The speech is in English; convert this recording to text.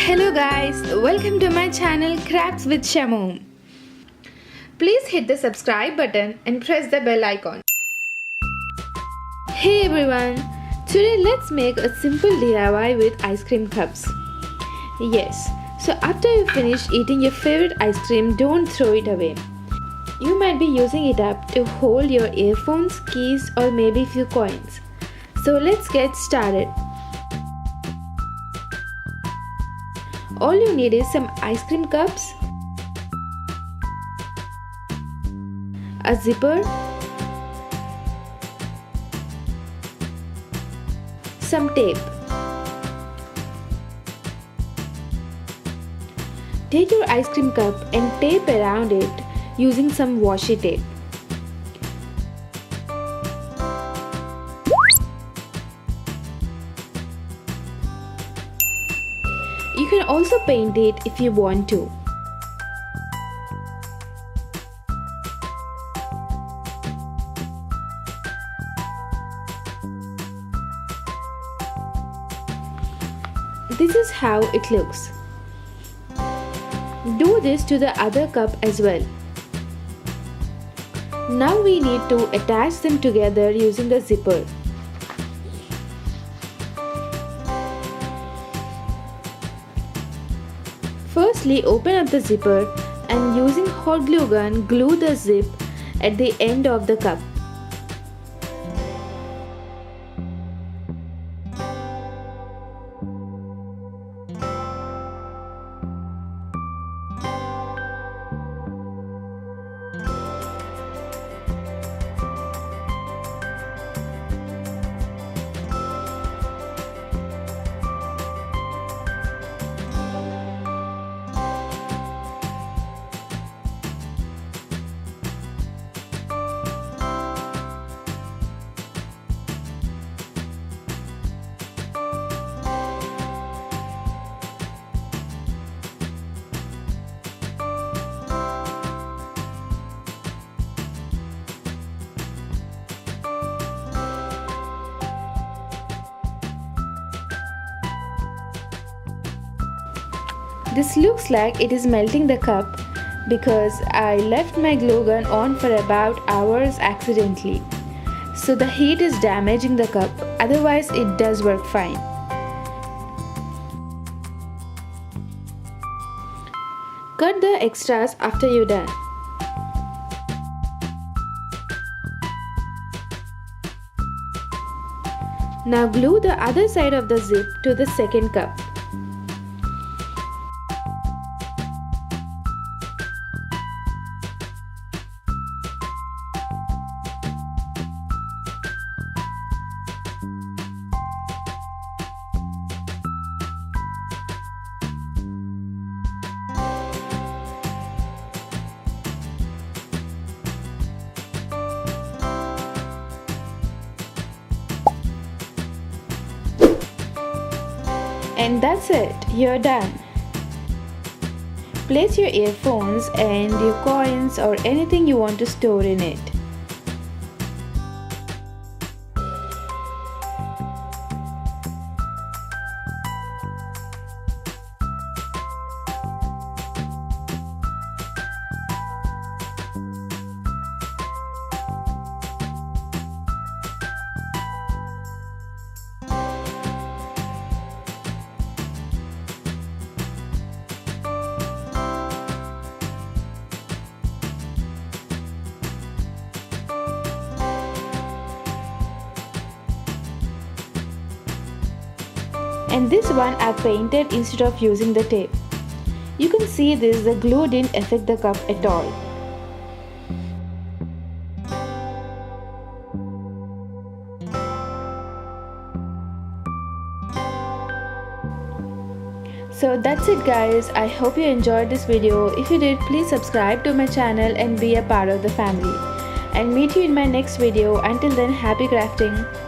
Hello guys, welcome to my channel Crafts with Shamu. Please hit the subscribe button and press the bell icon. Hey everyone, today let's make a simple DIY with ice cream cups. Yes, so after you finish eating your favorite ice cream, don't throw it away. You might be using it up to hold your earphones, keys or maybe few coins. So let's get started. All you need is some ice cream cups, a zipper, some tape. Take your ice cream cup and tape around it using some washi tape. You can also paint it if you want to. This is how it looks. Do this to the other cup as well. Now we need to attach them together using the zipper. Firstly, open up the zipper and using hot glue gun, glue the zip at the end of the cup. This looks like it is melting the cup because I left my glue gun on for about hours accidentally. So the heat is damaging the cup, otherwise it does work fine. Cut the extras after you're done. Now glue the other side of the zip to the second cup. And that's it, you're done. Place your earphones and your coins or anything you want to store in it. And this one I painted instead of using the tape. You can see this, the glue didn't affect the cup at all. So that's it guys, I hope you enjoyed this video. If you did, please subscribe to my channel and be a part of the family. And meet you in my next video. Until then, happy crafting.